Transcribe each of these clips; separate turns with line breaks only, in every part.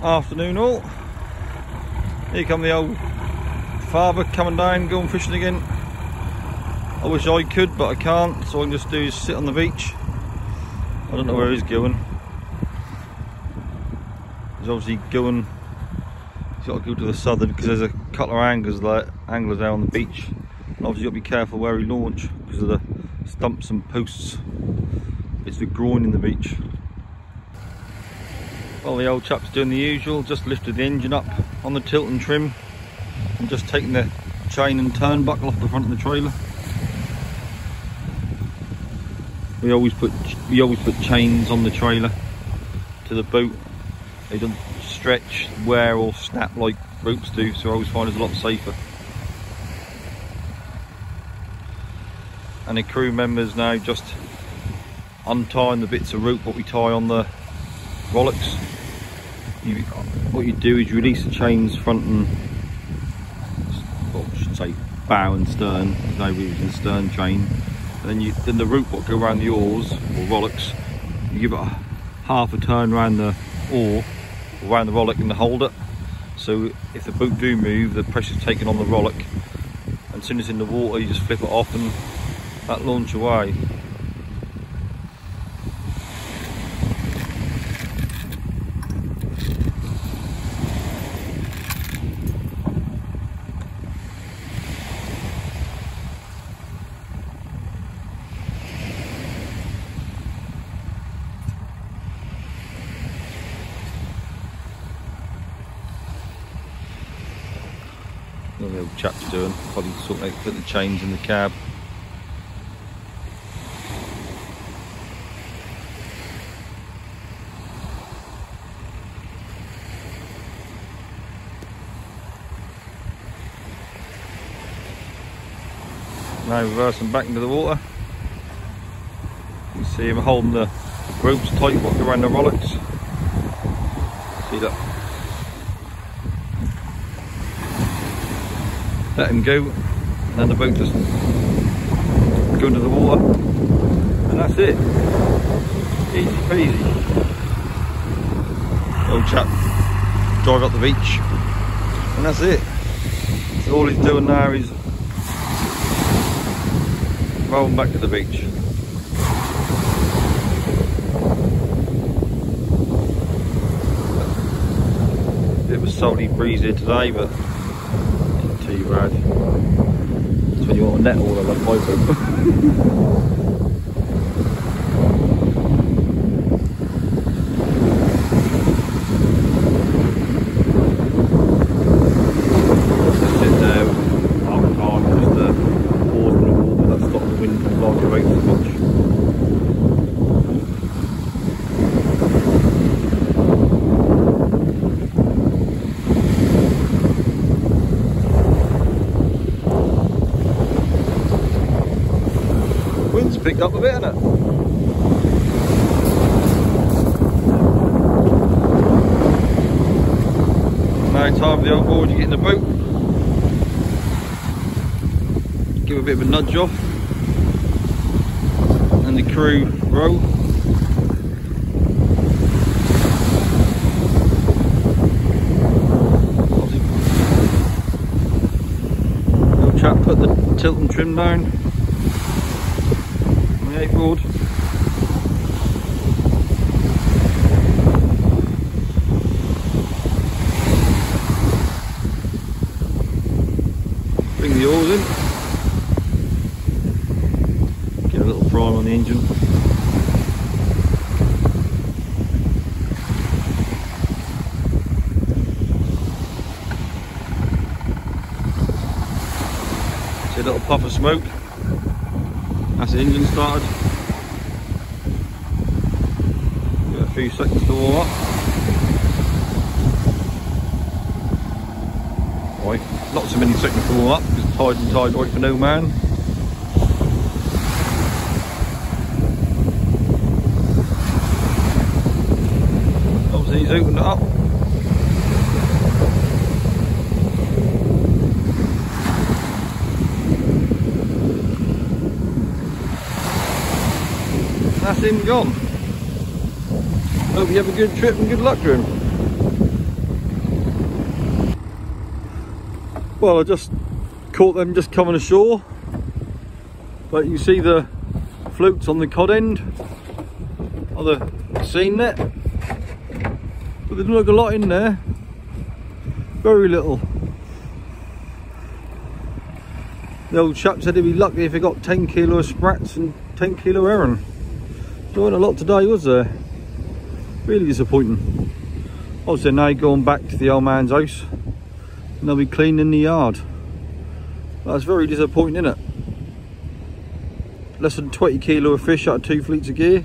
Afternoon all. Here come the old father coming down, going fishing again. I wish I could, but I can't, so all I can just do is sit on the beach. I don't know where he's going. He's obviously going, he's got to go to the southern, because there's a couple of anglers there on the beach. And obviously you've got to be careful where he launch because of the stumps and posts. It's the groin in the beach. Well, the old chap's doing the usual, just lifted the engine up on the tilt and trim and just taking the chain and turnbuckle off the front of the trailer. We always put chains on the trailer to the boat. They don't stretch, wear or snap like ropes do, so I always find it's a lot safer. And the crew members now just untying the bits of rope what we tie on the rollocks. What you do is you release the chains front and, well, I should say bow and stern. There's no reason the stern chain. And then the rope what go around the oars or rollocks, you give it half a turn around the oar or around the rollock and hold it. So if the boat do move, the pressure's taken on the rollock, and as soon as it's in the water, you just flip it off and that launch away. What the old chap's doing, probably sort of put the chains in the cab. Now reversing back into the water. You can see him holding the ropes tight around the rollocks. See that? Let him go, and then the boat just go into the water, and that's it. Easy peasy. Old chap drive up the beach, and that's it. So all he's doing now is rolling back to the beach. Bit of a salty breeze here today, but too bad. That's when you want a net all over my boat. Wind's picked up a bit, hasn't it? Now time for the old board to get in the boat. Give a bit of a nudge off. And the crew row. The old chap put the tilt and trim down. Board. Bring the oars in. Get a little prime on the engine. See a little puff of smoke. That's the engine started. Give it a few seconds to warm up. Right, not so many seconds to warm up because tide and tide right for no man. Obviously he's opened it up. That's him gone. Hope you have a good trip and good luck to him. Well, I just caught them just coming ashore, but you see the floats on the cod end of the seine net, but there's not a lot in there, very little. The old chap said he'd be lucky if he got 10 kilo of sprats and 10 kilo herring. There wasn't a lot today, was there? Really disappointing. Obviously now going back to the old man's house and they'll be cleaning the yard. That's very disappointing, isn't it? Less than 20 kilo of fish out of 2 fleets of gear.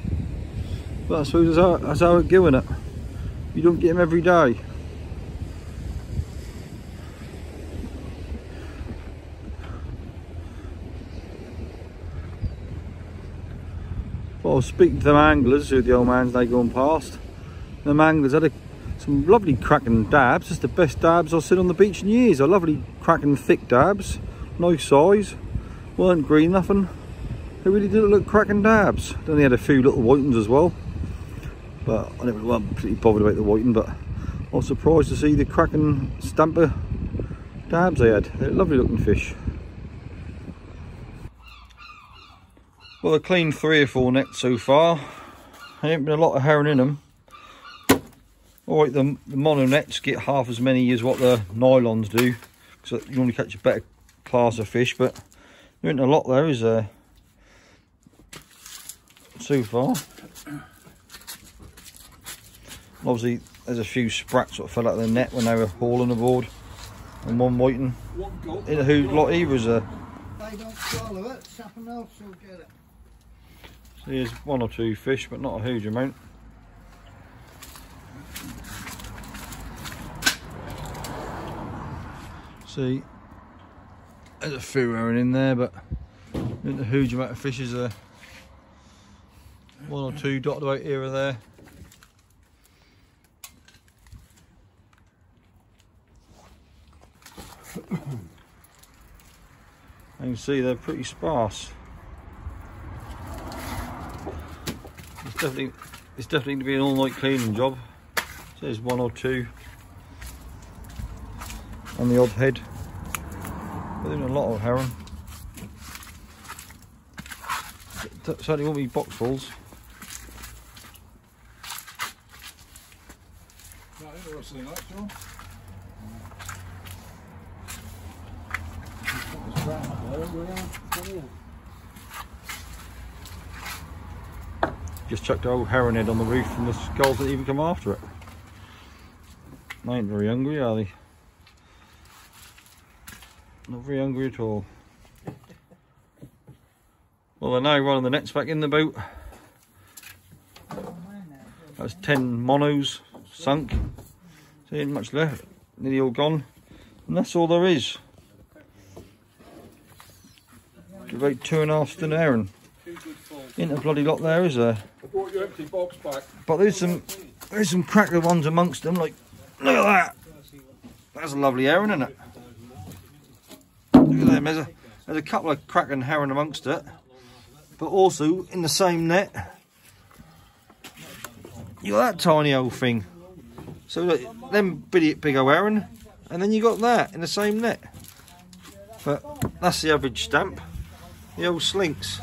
But I suppose that's how it's going, it. You don't get them every day. But I was speaking to them anglers who the old man's they going past. Them anglers had some lovely cracking dabs, just the best dabs I've seen on the beach in years. A lovely cracking thick dabs, nice size, weren't green nothing. They really did look cracking dabs. Then they had a few little whitings as well, but I wasn't particularly bothered about the whiting. But I was surprised to see the cracking stamper dabs they had. They're lovely looking fish. Well, I've cleaned 3 or 4 nets so far. There ain't been a lot of herring in them. Alright, the mono nets get half as many as what the nylons do, because you only catch a better class of fish, but there ain't a lot there, is there? So far. Obviously, there's a few sprats that fell out of the net when they were hauling aboard, and one whiting. In a huge lot either, is there?
They don't swallow it, something else will get it.
So here's 1 or 2 fish, but not a huge amount. See, there's a few herring in there, but not a huge amount of fish, is there? 1 or 2 dotted about here or there. You can see they're pretty sparse. It's definitely going to be an all-night cleaning job. So there's 1 or 2 on the odd head. But there's a lot of herring. Certainly won't be boxfuls. Just chucked an old herring head on the roof and the skulls that even come after it. They ain't very hungry, are they? Not very hungry at all. Well, they're now running the nets back in the boat. That's 10 monos sunk. So ain't much left, nearly all gone. And that's all there is. About 2.5 stone herring. Ain't a bloody lot there, is there?
I brought your empty box back.
But there's some cracker ones amongst them. Like, look at that. That's a lovely herring, isn't it? Look at them. There's a couple of cracking herring amongst it. But also in the same net, you got that tiny old thing. So look, them big old herring, and then you got that in the same net. But that's the average stamp. The old slinks.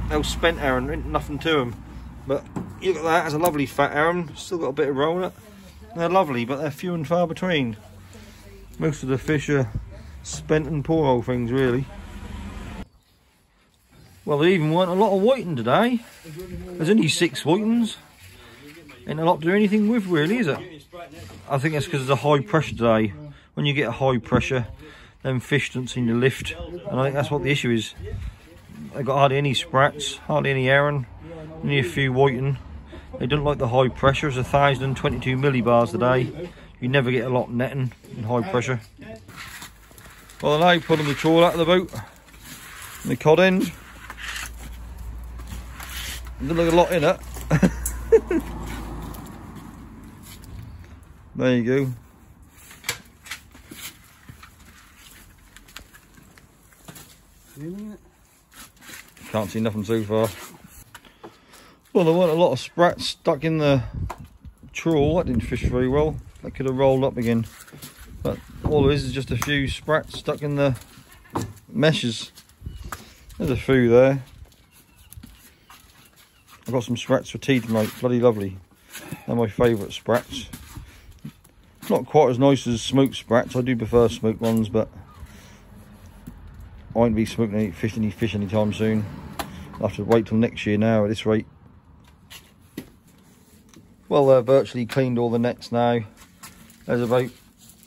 The old spent herring, ain't nothing to them. But you got that as a lovely fat herring, still got a bit of roll in it. They're lovely, but they're few and far between. Most of the fish are spent and poor old things, really. Well, there even weren't a lot of whiting today. There's only 6 whitings. Ain't a lot to do anything with, really, is it? I think that's because there's a high pressure today. When you get a high pressure, them fish don't seem to lift, and I think that's what the issue is. They've got hardly any sprats, hardly any herring, only a few whiting. They don't like the high pressure. It's 1,022 millibars today. You never get a lot netting in high pressure. Well, they're now pulling the trawl out of the boat, and the cod end. Doesn't look a lot in it. There you go. Can't see nothing so far. Well, there weren't a lot of sprats stuck in the trawl. That didn't fish very well. That could have rolled up again. But all there is just a few sprats stuck in the meshes. There's a few there. I've got some sprats for tea tonight, bloody lovely. They're my favourite sprats. Not quite as nice as smoked sprats, I do prefer smoked ones, but I won't be smoking any fish anytime soon. I'll have to wait till next year now at this rate. Well, they're virtually cleaned all the nets now. There's about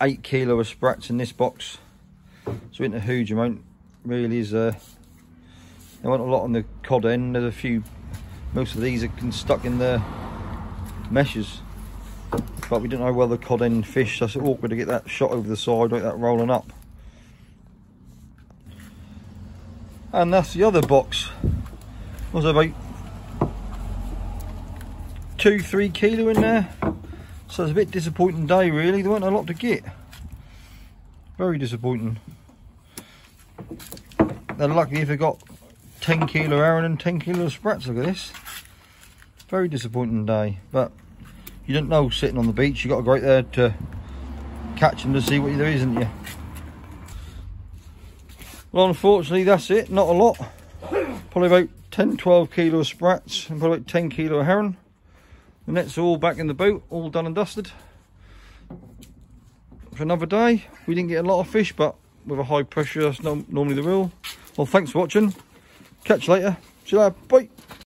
8 kilo of sprats in this box, so it isn't a huge amount, really is. There weren't a lot on the cod end. There's a few, most of these are stuck in the meshes, but we don't know where the cod end fish, so it's awkward to get that shot over the side like that rolling up. And that's the other box. Was about 2-3 kilo in there, so it's a bit disappointing day really. There weren't a lot to get, very disappointing. They're lucky if they got 10 kilo herring and 10 kilo sprats. Look at this, very disappointing day, but you don't know sitting on the beach. You got to go out there to catch them to see what there is, isn't you? Well, unfortunately that's it, not a lot. Probably about 10-12 kilo of sprats and probably about 10 kilo of herring. The nets are all back in the boat, all done and dusted for another day. We didn't get a lot of fish, but with a high pressure, that's normally the rule. Well, thanks for watching. Catch you later. See you later. Bye.